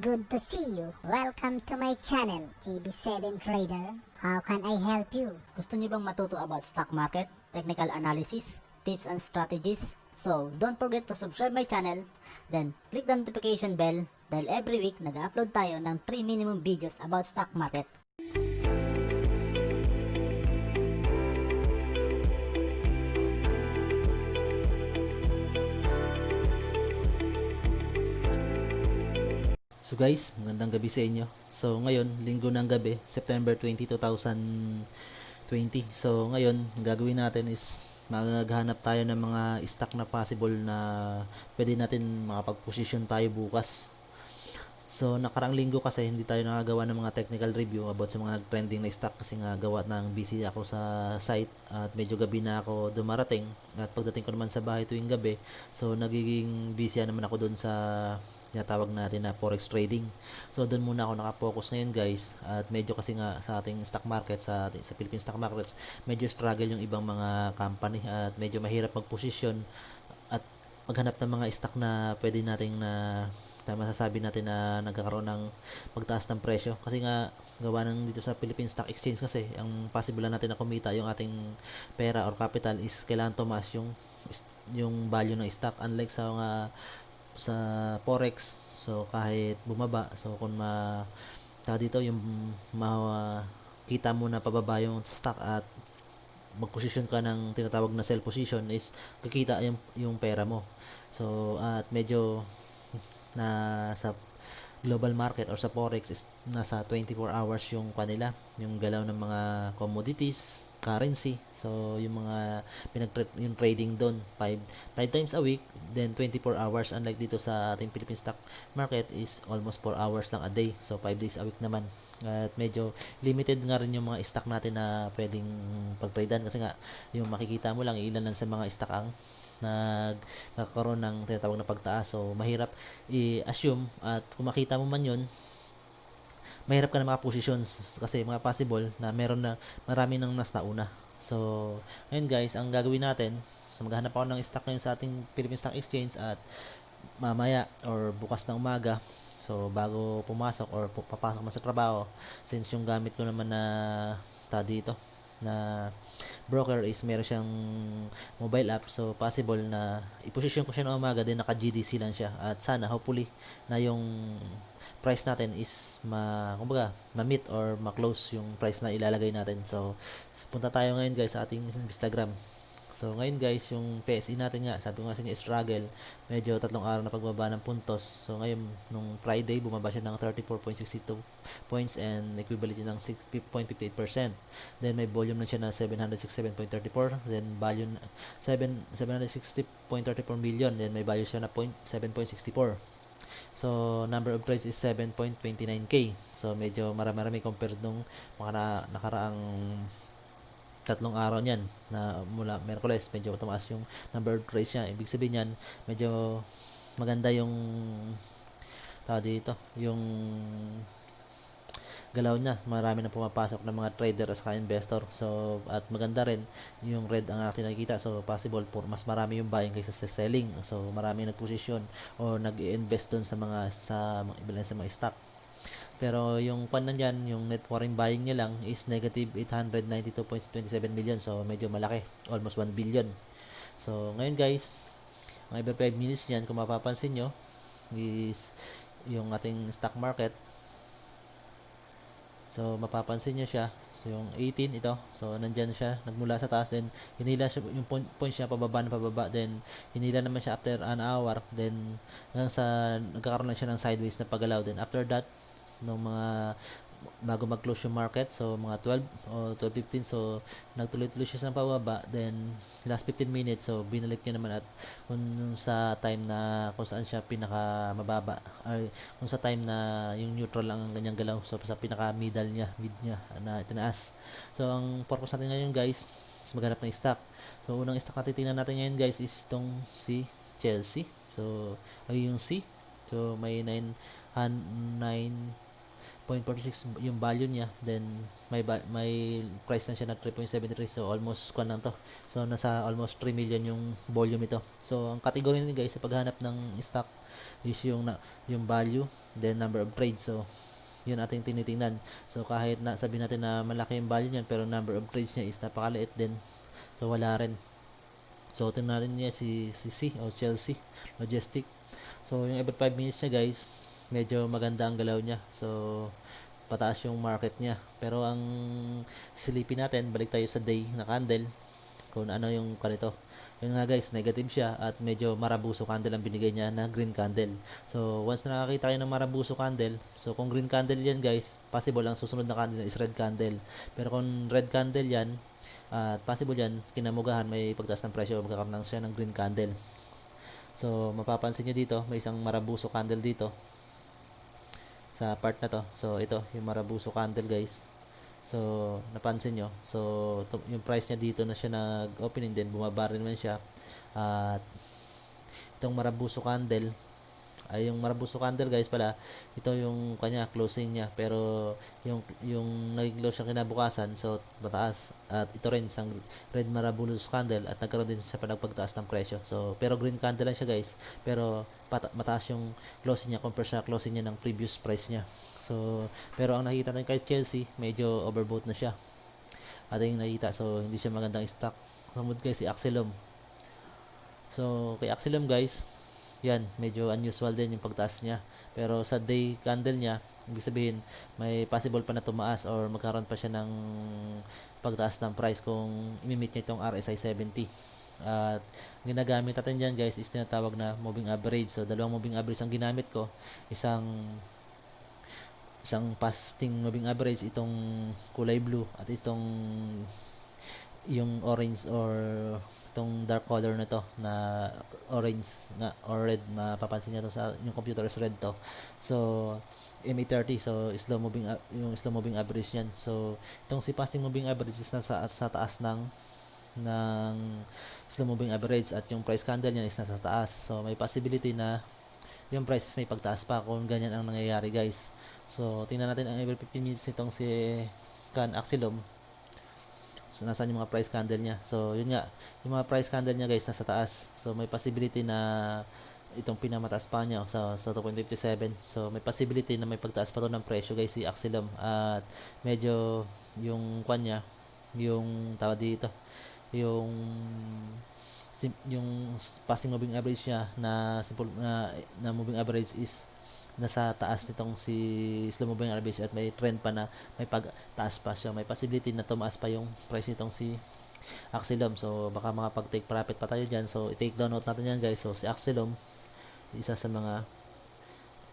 good to see you. Welcome to my channel, AB7 Trader. How can I help you? Gusto niyo bang matuto about stock market, technical analysis, tips and strategies? So, don't forget to subscribe my channel, then click the notification bell dahil every week nag-upload tayo ng 3 minimum videos about stock market. So guys, magandang gabi sa inyo. So ngayon, linggo ng gabi, September 20, 2020. So ngayon, ang gagawin natin is maghahanap tayo ng mga stock na possible na pwede natin makapag-position tayo bukas. So nakarang linggo kasi hindi tayo nakagawa ng mga technical review about sa mga trending na stock kasi nga gawa ng busy ako sa site at medyo gabi na ako dumarating at pagdating ko naman sa bahay tuwing gabi, so nagiging busy naman ako doon sa tinatawag natin na forex trading. So doon muna ako nakapokus ngayon guys at medyo kasi nga sa ating stock market sa Philippine stock markets medyo struggle yung ibang mga company at medyo mahirap magposisyon at maghanap ng mga stock na pwede nating na masasabi natin na nagkakaroon ng pagtaas ng presyo kasi nga gawa ng dito sa Philippine Stock Exchange kasi ang possible lang natin na kumita yung ating pera or capital is kailangan tumaas yung value ng stock, unlike sa mga sa forex. So kahit bumaba, so kung dito yung makita mo na pababa yung stock at mag-position ka ng tinatawag na sell position is kikita yung pera mo. So at medyo na sa global market or sa forex is nasa 24 hours yung kanila, yung galaw ng mga commodities, currency. So yung mga yung trading doon 5 times a week, then 24 hours, unlike dito sa ating Philippine stock market is almost 4 hours lang a day. So 5 days a week naman. At medyo limited nga rin yung mga stock natin na pwedeng pagtradean kasi nga yung makikita mo lang ilan lang sa mga stock ang nagkakaroon ng tinatawag na pagtaas. So mahirap i-assume at kung makita mo man yun, mahirap ka na mga positions kasi mga possible na meron na marami nang nas nauna. So ngayon guys, ang gagawin natin, so maghahanap ako ng stock ngayon sa ating Philippine Stock Exchange at mamaya or bukas na umaga, so bago pumasok or papasok man sa trabaho, since yung gamit ko naman na dito na broker is meron siyang mobile app, so possible na i-position ko siya ng umaga din naka GDC lang siya at sana hopefully na yung price natin is kumbaga ma-meet or ma-close yung price na ilalagay natin. So punta tayo ngayon guys sa ating Instagram. So ngayon guys, yung PSE natin nga, sabi ko nga sa inyo, struggle. Medyo 3 araw na pagbaba ng puntos. So ngayon, nung Friday, bumaba siya ng 34.62 points and equivalent ng 6.58%. Then may volume na siya na 767.34. Then value 760.34 million. Then may value siya na 7.64. So number of trades is 7.29k. So medyo marami-rami compared nung mga nakaraang 3 araw niyan na mula Merkules, medyo tumaas yung number of trades niya. Ibig sabihin niyan, medyo maganda yung dito, yung galaw niya. Marami na pumapasok ng mga trader at saka investor. So at maganda rin yung red ang ating nakikita. So possible for mas marami yung buying kaysa sa selling. So marami nagposisyon o nag-invest doon sa iba sa mga stock. Pero yung nandiyan, yung net foreign buying niya lang is negative 892.27 million. So medyo malaki, almost 1 billion. So ngayon guys, ang every 5 minutes niyan, kung mapapansin nyo, is yung ating stock market. So mapapansin nyo siya, so yung 18 ito, so nandyan siya, nagmula sa taas, then hinila siya, yung points niya pababa na pababa, then hinila naman siya after an hour, then hanggang sa nagkakaroon lang siya ng sideways na paggalaw. Then after that, nung mga bago mag-close yung market, so mga 12 o 12:15, so nagtuloy-tuloy siya sa pababa, then last 15 minutes, so binalik niya naman at kung sa time na kung saan siya pinaka mababa, ay kung sa time na yung neutral lang ang ganyang galaw, so sa pinaka mid niya na tinaas. So ang purpose natin ngayon guys is maghanap ng stock. So unang stock na titingnan natin ngayon guys is itong si Chelsea. So ay yung C, so may 9 0.46 yung value niya, then may price na siya na 3.73, so almost kwan lang to. So nasa almost 3 million yung volume ito. So ang category nito guys sa paghanap ng stock is yung value, then number of trades. So yun ating tinitingnan. So kahit na sabihin natin na malaki yung value niyan pero number of trades niya is napakaliit din, so wala rin. So tingnan natin niya si C o Chelsea Logistic. So yung every 5 minutes niya guys, medyo maganda ang galaw niya. So pataas yung market niya. Pero ang silipin natin, balik tayo sa day na candle kung ano yung kanito. Yun nga guys, negative siya at medyo marabuso candle ang binigay niya na green candle. So once na nakakita kayo ng marabuso candle, so kung green candle yan guys, possible ang susunod na candle is red candle. Pero kung red candle yan, at possible yan, kinamugahan may pagtaas ng presyo, magkakaroon lang siya ng green candle. So mapapansin nyo dito, may isang marabuso candle dito sa part na to. So ito, yung marabuso candle guys. So napansin nyo, so yung price niya dito na siya nag-opening, din bumaba rin naman siya. At itong marabuso candle, ay yung marabuso candle guys pala, ito yung kanya closing niya, pero yung naging close siya kinabukasan, so mataas. At ito rin isang red marabuso candle at nagkaroon din siya pa nagpagtaas ng presyo. So pero green candle lang siya guys, pero mataas yung closing niya compare sa closing niya ng previous price niya. So pero ang nakita natin kay Chelsea, medyo overbought na siya ating nakita, so hindi siya magandang stock. Sumunod guys si Axelom. So kay Axelom guys, yan, medyo unusual din yung pagtaas niya. Pero sa day candle niya, ibig sabihin, may possible pa na tumaas or magkaroon pa siya ng pagtaas ng price kung imimit niya itong RSI 70. At ginagamit natin dyan guys is tinatawag na moving average. So dalawang moving average ang ginamit ko. Isang fasting moving average, itong kulay blue, at itong yung orange or itong dark color na to na orange na or red, mapapansin niyo to sa yung computer is red to. So MA30, so yung slow moving average niyan. So itong si fasting moving average is nasa sa taas ng slow moving average at yung price candle niya is nasa taas. So may possibility na yung prices may pagtaas pa kung ganyan ang nangyayari guys. So tingnan natin ang every 15 minutes nitong si Axelom. So nasaan yung mga price candle niya. So yun nga, yung mga price candle niya guys nasa taas. So may possibility na itong pinamataas pa niya sa 2.57. So may possibility na may pagtaas pa to ng presyo guys si Axelom. At medyo yung kwan niya, yung tawag dito, yung passing moving average niya na simple na moving average is nasa taas nitong si slow moving average at may trend pa na may pagtaas pa siya. May possibility na tumaas pa yung price nitong si Axelom. So baka makapag-take profit pa tayo dyan. So i-take down note natin yan guys. So si Axelom, isa sa mga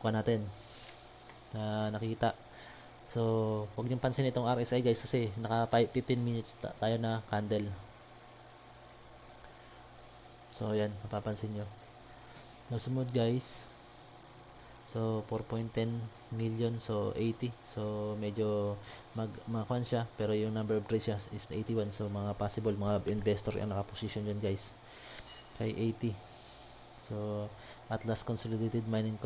kuha natin na nakita. So huwag niyong pansin itong RSI guys kasi naka 15 minutes tayo na candle. So ayan, mapapansin nyo. So sumunod guys, so 4.10 million, so 80. So medyo makakuan siya, pero yung number of trades is 81. So mga possible mga investor ang nakaposition dyan guys kay 80. So Atlas Consolidated Mining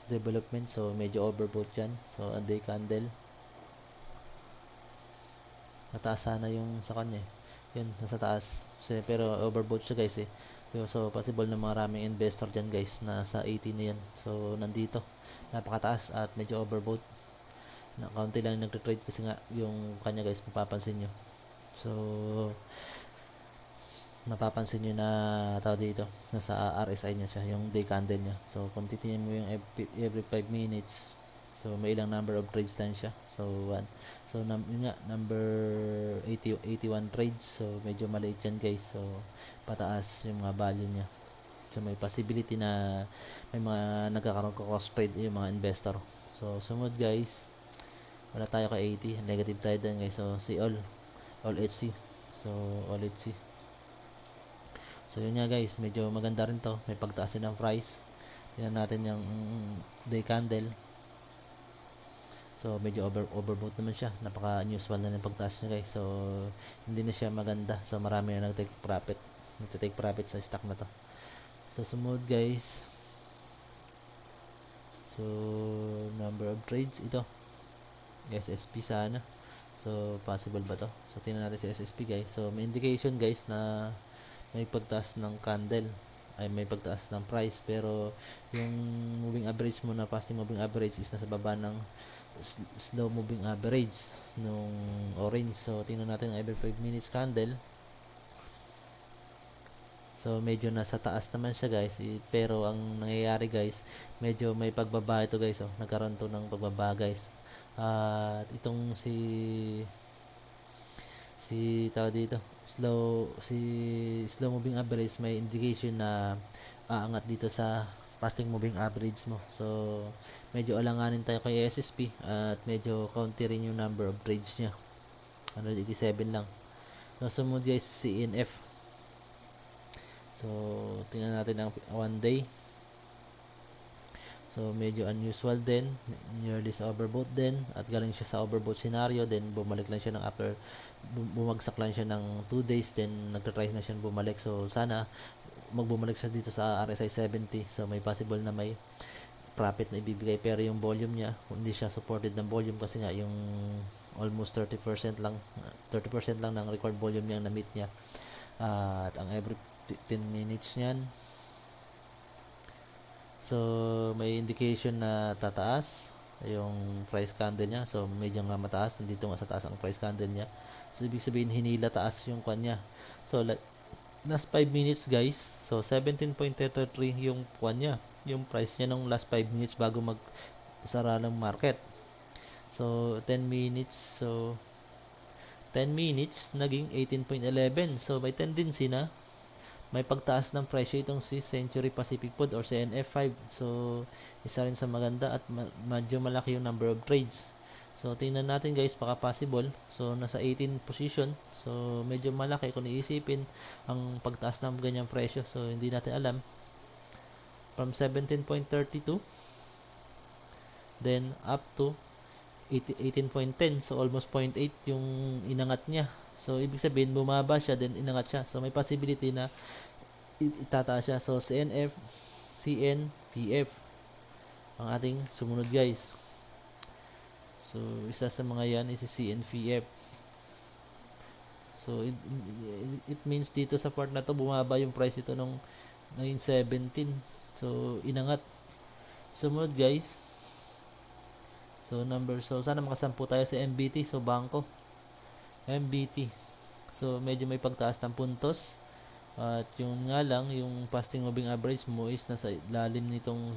Development, so medyo overbought yan. So a day candle, nataas sana yung sa kanya yan, nasa taas. So, pero overbought siya guys eh. So possible na maraming investor dyan guys na sa 80 na yan. So nandito, napakataas at medyo overbought na kaunti lang nagtre-trade kasi nga yung kanya guys, mapapansin nyo. So mapapansin nyo na tao dito, nasa RSI niya siya, yung day candle niya. So kung titingnan mo yung every 5 minutes, so may ilang number of trades lang siya. So 1. So yun nga, number 81 trades. So medyo maliit yan guys. So pataas yung mga value niya. So may possibility na may mga nagkakaroon ko cross trade yung mga investor. So sumunod guys, wala tayo kay 80, negative tayo din guys. So si all HC. So all HC. So yun nga guys, medyo maganda rin to, may pagtaas din ng price. Tingnan natin yung day candle. So medyo overbought naman siya, napaka unusual na ng pagtaas niya guys. So hindi na siya maganda, so marami na nagtake profit sa stock na to. So sumunod guys, so number of trades ito, SSP sana. So possible ba to? So tingnan natin si SSP guys. So may indication guys na may pagtaas ng candle, ay may pagtaas ng price, pero yung moving average mo na fasting moving average is nasa baba ng slow moving average nung orange. So tingnan natin ang every 5 minutes candle. So medyo nasa taas naman siya guys, pero ang nangyayari guys, medyo may pagbaba ito guys. Oh, nagkaroon to ng pagbaba guys. At itong si tawag dito, slow moving average, may indication na aangat dito sa fasting moving average mo. So medyo alanganin tayo kay SSP at medyo county rin yung number of trades niya. 187 lang. So sumunod guys si CNF. So tingnan natin ang 1 day. So medyo unusual din, nearly sa overbought din, at galing siya sa overbought scenario, then bumalik lang siya ng after, bumagsak lang siya ng 2 days, then nagtatry na siya bumalik. So sana magbumalik siya dito sa RSI 70. So may possible na may profit na ibibigay, pero yung volume niya hindi siya supported ng volume kasi nga yung almost 30% lang ng record volume niya na meet niya. At ang every 15 minutes niyan, so may indication na tataas yung price candle niya. So medyo nga mataas, nandito nga sa taas ang price candle niya. So ibig sabihin hinila taas yung kanya. So last 5 minutes guys, so 17.33 yung kwan niya, yung price niya nung last 5 minutes bago mag sara ng market. So 10 minutes, so 10 minutes naging 18.11. So may tendency na may pagtaas ng presyo itong si Century Pacific Food or CNF5. So isa rin sa maganda at medyo malaki yung number of trades. So tingnan natin guys, baka possible. So nasa 18 position. So medyo malaki kung iisipin ang pagtaas ng ganyang presyo. So hindi natin alam. From 17.32 then up to 18.10. So almost 0.8 yung inangat niya. So ibig sabihin bumaba siya then inangat siya. So may possibility na itataas siya. So CNF, CNPF ang ating sumunod guys. So isa sa mga yan is si CNPF. So it means dito sa part na to bumaba yung price ito nung 917. So inangat. Sumunod guys. So sana makasampu tayo sa MBT. So bangko MBT. So medyo may pagtaas ng puntos. At yung nga lang, yung fasting moving average mo is nasa lalim nitong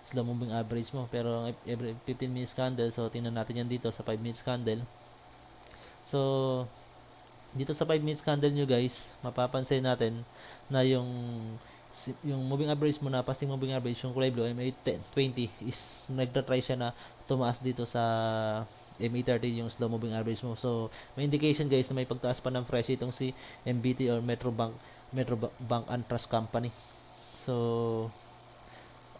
slow moving average mo. Pero every 15 minutes candle, so tingnan natin yan dito sa 5 minutes candle. So dito sa 5 minutes candle nyo guys, mapapansin natin na yung moving average mo na fasting moving average, yung kulay blue, MA20 is nagtatry siya na tumaas dito sa MA30, yung slow moving average mo. So may indication guys na may pagtaas pa ng presyo itong si MBT or Metro Bank and Trust Company. So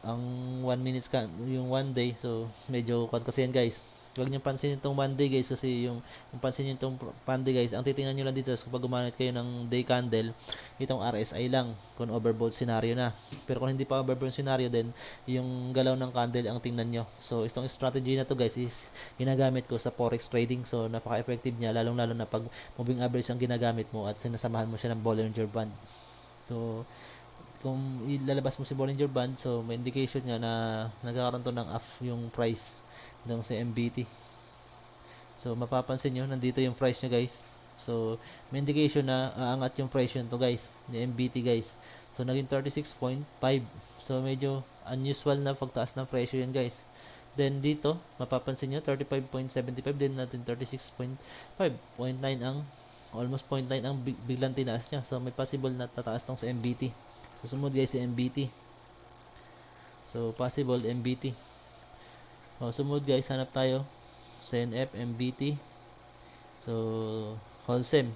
ang 1 minutes yung 1 day, so medyo kasi yan guys. Huwag niyo pansinin itong 1 day guys, kasi yung pansin niyo itong pan day guys, ang titingnan niyo lang dito kapag gumamit kayo ng day candle, itong RSI lang kung overbought scenario na. Pero kung hindi pa overbought scenario, then yung galaw ng candle ang tingnan niyo. So itong strategy na to guys is ginagamit ko sa forex trading. So napaka-effective niya, lalong-lalo na pag moving average ang ginagamit mo at sinasamahan mo siya ng Bollinger Band. So kung ilalabas mo si Bollinger Band, so may indication nga na nagkakaroon to ng off yung price ng sa MBT. So mapapansin nyo, nandito yung price nya guys. So may indication na aangat yung price nito guys, ni MBT guys. So naging 36.5. So medyo unusual na pagtaas ng presyo yan guys. Then dito, mapapansin nyo, 35.75 din natin, 36.5. 0.9 ang, almost 0.9 ang biglang tinaas niya. So may possible na tataas tong sa MBT. So sumunod guys si MBT. So possible MBT. Sumunod guys, hanap tayo CNF, MBT. So Holcim.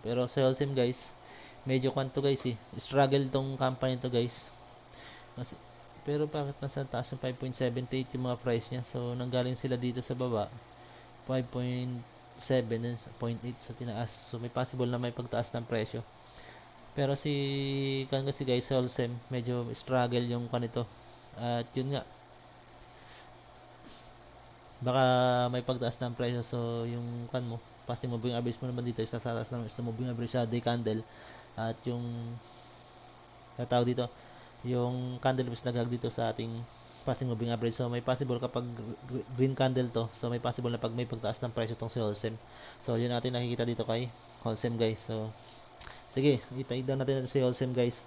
Pero sa Holcim guys, medyo kanto guys struggle tong company to guys. Pero bakit nasa taas yung 5.78 yung mga price niya? So nanggaling sila dito sa baba 5.7 and 0.8, so tinaas. So may possible na may pagtaas ng presyo. Pero kasi guys, Holcim medyo struggle yung kanito. At yun nga, baka may pagtaas ng presyo. So yung kan mo, fasting moving average mo naman dito is nasa taas ng slow moving average sa day candle, at yung tawag dito, yung candle is naghag dito sa ating fasting moving average. So may possible kapag green candle to, so may possible na pag may pagtaas ng presyo tong si Holcim. So yun natin nakikita dito kay Holcim guys. So sige, i-take down natin si Holcim guys.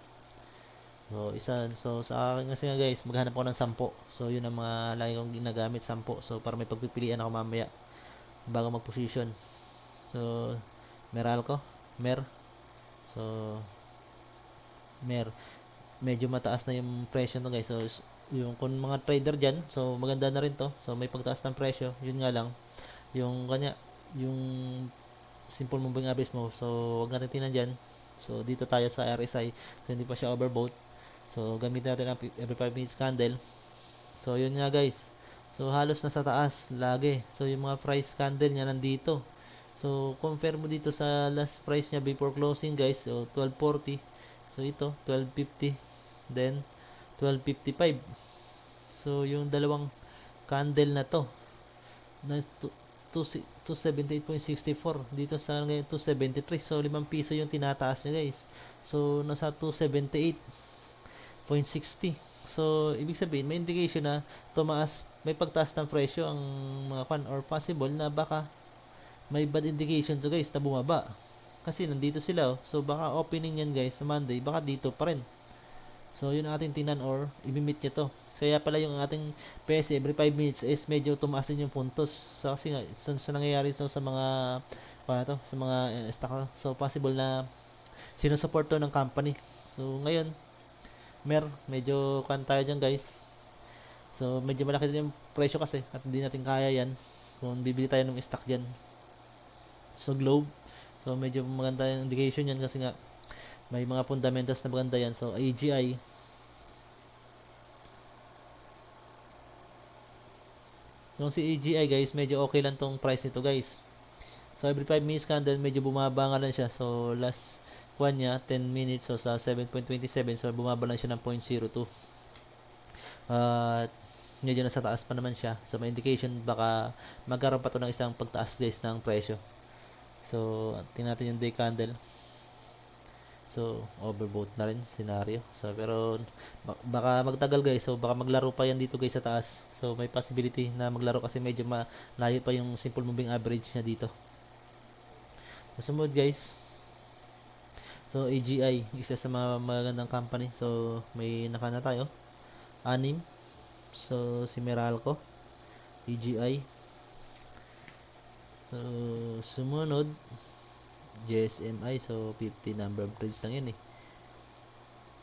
So sa akin kasi nga guys, maghanap ako ng 10. So yun ang mga lagi kong ginagamit, 10. So para may pagpipilian ako mamaya bago mag-position. So Meralco, Mer. So Mer, medyo mataas na yung presyo to guys. So yung kung mga trader diyan, so maganda na rin to. So may pagtaas ng presyo, yun nga lang yung kanya, yung simple moving average mo. So wag natin tingnan diyan. So dito tayo sa RSI. So hindi pa siya overbought. So gamitin natin ang every 5 minutes candle. So yun nga guys. So halos nasa taas lagi. So yung mga price candle niya nandito. So compare mo dito sa last price niya before closing guys. So 1240. So ito 1250, then 1255. So yung dalawang candle na to na 278.64 dito sa ngayon 273. So 5 piso yung tinataas niya guys. So nasa 278.60. So ibig sabihin may indication na tumaas, may pagtaas ng presyo ang mga kan, or possible na baka may bad indication to guys na bumaba. Kasi nandito sila oh. So baka opening yan guys sa Monday, baka dito pa rin. So yun ang ating tingnan or i-meet niya to. Kaya pala yung ating PSE every 5 minutes is medyo tumaas din yung puntos. So kasi nga sa nangyayari so, sa mga sa mga stock. So possible na sinusupport to ng company. So ngayon medyo kan tayo dyan guys. So medyo malaki din yung presyo kasi at hindi natin kaya yan kung bibili tayo ng stock dyan. So Globe, so medyo maganda yung indication yan kasi nga may mga fundamentals na maganda yan. So AGI, yung si AGI guys, medyo okay lang tong price nito guys. So every 5 minutes candle medyo bumaba nga lang siya. So last one niya 10 minutes, so sa 7.27, so bumaba lang siya ng 0.02. At medyo nasa taas pa naman siya. So may indication baka magkaroon pa to ng isang pagtaas guys ng presyo. So tingnan natin yung day candle. So overbought na rin scenario. So pero baka magtagal guys. So baka maglaro pa yan dito guys sa taas. So may possibility na maglaro kasi medyo malayo pa yung simple moving average niya dito. Sumunod guys. So AGI, isa sa mga magandang company. So may nakana tayo. Anim. So si Meralco, AGI. So sumunod GSMI, so 50 number of trades lang yun eh.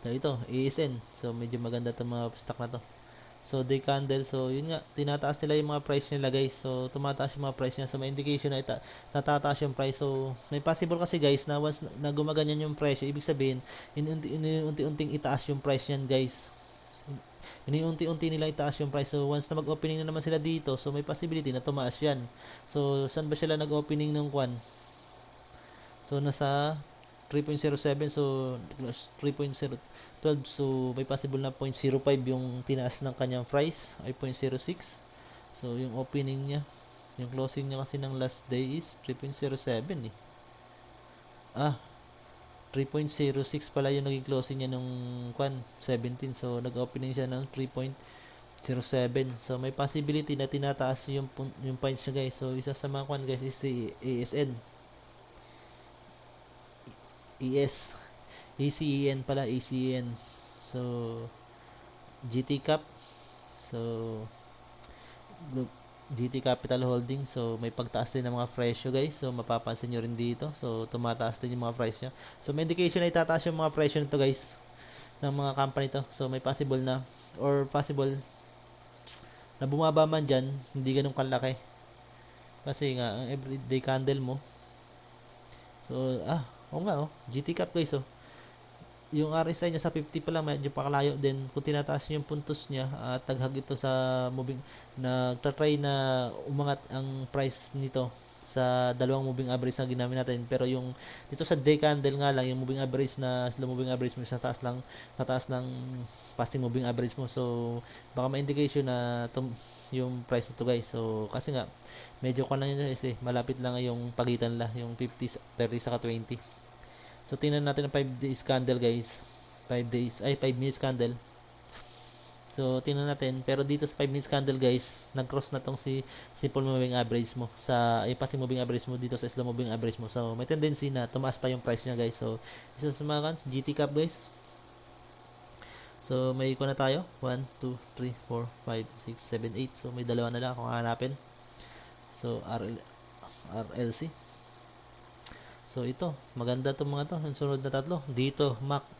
So ito ASN, so medyo maganda itong mga stock na to. So day candle, so yun nga, tinataas nila yung mga price nila guys. So tumataas yung mga price niya, so may indication na natataas yung price. So may possible kasi guys na once na gumaganyan yung presyo, ibig sabihin unti-unting itaas yung price niyan guys. Unti-unti nila itaas yung price. So once na mag-opening na naman sila dito, so may possibility na tumaas yan. So saan ba sila nag-opening ng kwan? So nasa 3.07, so 3.012, so may possible na 0.05 yung tinaas ng kanyang price ay 0.06. So yung opening niya, yung closing niya kasi ng last day is 3.07 eh. 3.06 pala yung naging closing niya nung 17. So nag-opening siya ng 3.07. So may possibility na tinataas yung points niya guys. So isa sa mga guys is si ASN. ACEN pala, ACEN. So GT Cap, so GT Capital Holding, so may pagtaas din ng mga presyo guys. So mapapansin nyo rin dito, so tumataas din yung mga price nya. So may indication na itataas yung mga presyo nito guys ng mga company to. So may possible na or possible na bumaba man dyan, hindi ganun kalaki kasi nga ang everyday candle mo. So GT Cap guys, yung RSI niya sa 50 pa lang, medyo pakalayo din. Kung tinataas niyo yung puntos niya at taghag ito sa moving, nagtatry na umangat ang price nito. sa dalawang moving average na ginamit natin. Pero yung dito sa day candle nga lang, yung moving average na slow moving average mo sa taas lang fasting moving average mo. So baka ma-indication na yung price nito guys. So kasi nga medyo ko lang yun guys eh, malapit lang yung pagitan la, yung 50 30 saka 20. So tingnan natin ang 5 days candle guys. 5 minutes candle. So, tingnan natin. Pero dito sa 5 minutes candle guys, nag-cross na tong si simple moving average mo. Passing moving average mo dito sa slow moving average mo. So, may tendency na tumaas pa yung price niya guys. So, isa sa mga GT cap guys. So, may iko na tayo. 1, 2, 3, 4, 5, 6, 7, 8. So, may dalawa na lang kung hanapin. So, RLC. So, ito. Maganda itong mga to. Yung sunod na tatlo. Dito, MAC.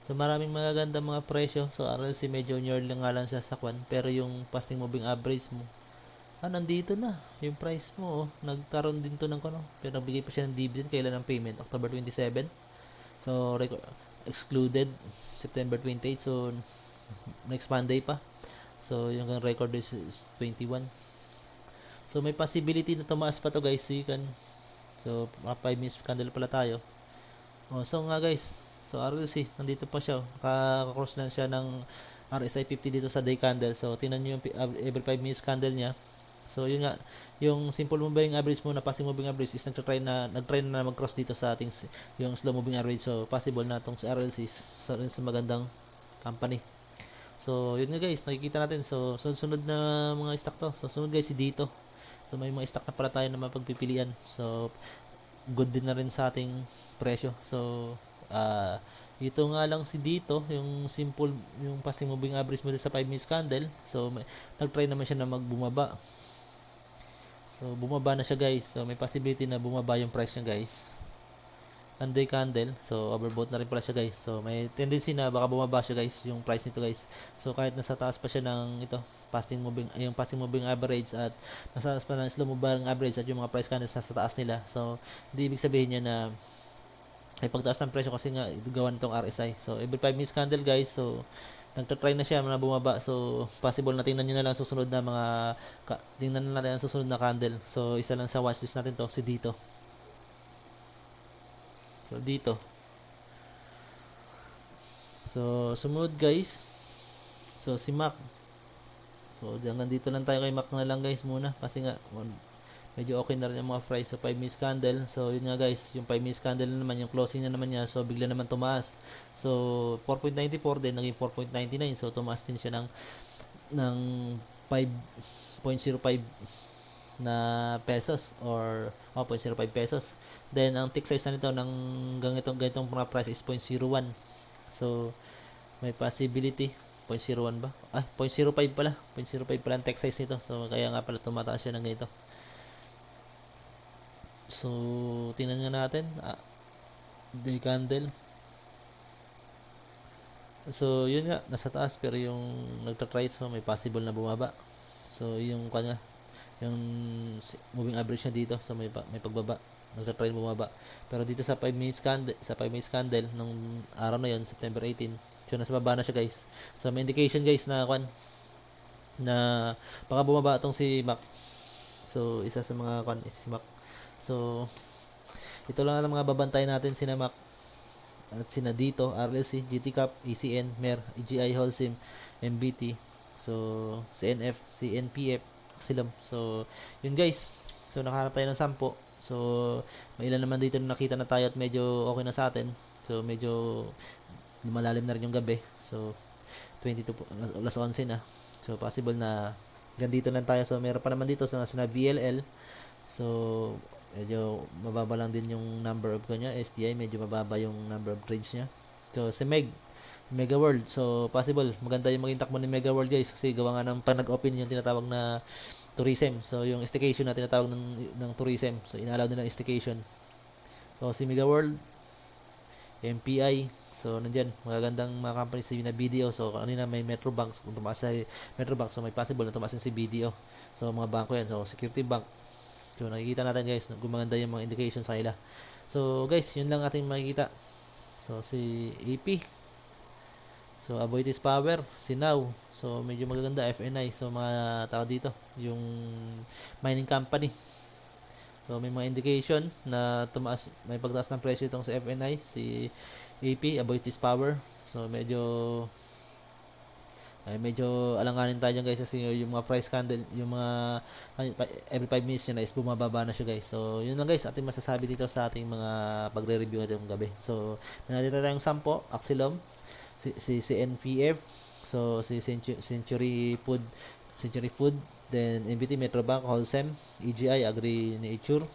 So maraming magaganda mga presyo. So RLC medyo near lang nga lang siya sa kwan. Pero yung fasting moving average mo, nandito na. Yung price mo, nagkaroon din to ng kano. Pero nagbigay pa siya ng dividend. Kailan ang payment? October 27. So excluded September 28. So next Monday pa. So yung record is 21. So may possibility na tumaas pa to guys. So 5 minutes candle pala tayo. So nga guys, so RLC, nandito pa siya. Nakaka-cross na siya ng RSI 50 dito sa day candle. So tingnan niyo yung every 5 minutes candle niya. So yun nga, yung simple moving average mo na passing moving average is nagtry na mag-cross dito sa ating yung slow moving average. So possible na itong sa RLC sa magandang company. So yun nga guys, nakikita natin. So sunod na mga stock to. So sunod guys si dito. So may mga stock na pala tayo na mapagpipilian. So good din na rin sa ating presyo. So ito nga lang si dito, yung simple, yung passing moving average mo sa 5 minutes candle. So nag-try naman siya na magbumaba. So bumaba na siya guys. So may possibility na bumaba yung price niya guys. Ang day candle, so overbought na rin pala siya guys. So may tendency na baka bumaba siya guys, yung price nito guys. So kahit nasa taas pa siya ng ito, yung passing moving average at nasa taas pa ng slow moving average at yung mga price candles nasa taas nila. So hindi ibig sabihin niya na ay pagtaas ng presyo kasi nga gawa nitong RSI. So every 5 minutes candle guys. So nagta-try na siya na bumaba. So possible na tingnan niyo na lang susunod na tingnan na natin ang susunod na candle. So isa lang sa watchlist natin to si dito. So dito. So sumunod guys. So si MAC. So hanggang dito lang tayo kay MAC na lang guys muna kasi nga medyo okay na rin yung mga price sa 5 minutes candle. So yun nga guys, yung 5 minutes candle na naman, yung closing na naman niya, so bigla naman tumaas. So 4.94 din, naging 4.99. So tumaas din siya ng 5.05 na pesos or 0.05 pesos. Then ang tick size na nito ng ganitong mga price is 0.01. So may possibility 0.01 ba? 0.05 pala. 0.05 pala ang tick size nito. So kaya nga pala tumataas siya ng ganito. So, tingnan nga natin. Day candle. So, yun nga. Nasa taas. Pero yung nagtatry, so may possible na bumaba. So, yung moving average niya dito. So, may pagbaba. Nagtatry bumaba. Pero dito sa 5 minutes candle, nung araw na yun, September 18. So, nasa baba na siya guys. So, may indication guys na na baka bumaba itong si MAC. So, isa sa mga si MAC. So, ito lang ang mga babantay natin sina MAC at sina dito, RLC, GT Cap, ECN, MER, EGI, Holcim, MBT, so CNF, CNPF, Axilum. So, yun guys. So, nakahanap tayo ng 10. So, may ilan naman dito na nakita na tayo at medyo okay na sa atin. So, medyo lumalalim na rin yung gabi. So, 22 alas 11 na. So, possible na ganito lang tayo. So, meron pa naman dito sa VLL. So, medyo mababa lang din yung number of kanya. STI, medyo mababa yung number of trades niya. So, si Mega World. So, possible. Maganda yung maging takbo ni Mega World guys. Kasi gawa nga ng pag nag-open yung tinatawag na tourism. So, yung staycation na tinatawag ng tourism. So, inalaw nila yung staycation. So, si Mega World, MPI. So, nandyan. Magagandang mga companies na BDO. So, kanina may Metrobanks. Kung tumaas sa Metrobanks, so may possible na tumaas si BDO. So, mga bangko yan. So, Security Bank. So, nakikita natin guys, gumaganda yung mga indications sa kanila. So, guys, yun lang ating makikita. So, si AP. So, Aboitiz Power, Sinaw. So, medyo magaganda, FNI. So, mga tao dito, yung mining company. So, So may mga indication na tumaas, may pagtaas ng presyo itong sa FNI, si AP, Aboitiz Power. So medyo alanganin tayo dyan guys, kasi yung mga price candle, yung mga every 5 minutes yun is bumababa na siya guys. So yun lang guys ating masasabi dito sa ating mga pagre-review ngayong gabi. So may nakita tayong 10, Axilom, si NPF, so si Century Food, then MBT, Metrobank, Holcim, EGI, Agri Nature.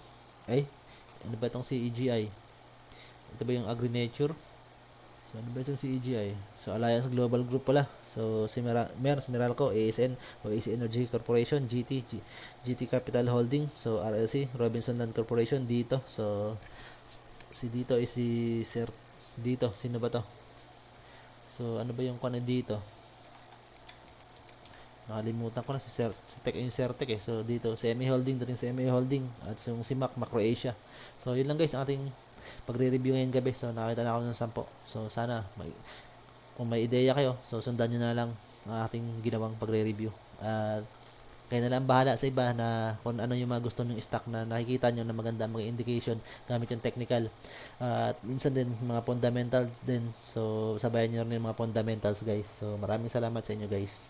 Ay, ano ba itong si EGI? Ito ba yung Agri Nature? So, ano ba itong si EGI? So, Alliance Global Group pala. So, si Meralco, ASN, o AC Energy Corporation, GT Capital Holding, so RLC, Robinson Land Corporation, dito. So, si dito is si Sir, dito, sino ba to? So, ano ba yung kanan dito? Nakalimutan ko na si Tech yung Certec eh. So dito si MA Holding, dating si MA Holding, at yung si Macro Asia. So yun lang guys ang ating pagre-review ngayong gabi. So nakita na ako ng 10. So sana kung may ideya kayo, so sundan nyo na lang ang ating ginawang pagre-review. At kayo na lang bahala sa iba na kung ano yung mga gusto nyong stock na nakikita nyo na maganda mga indication gamit yung technical. At minsan din mga fundamentals din. So sabayan nyo rin yung mga fundamentals guys. So maraming salamat sa inyo guys.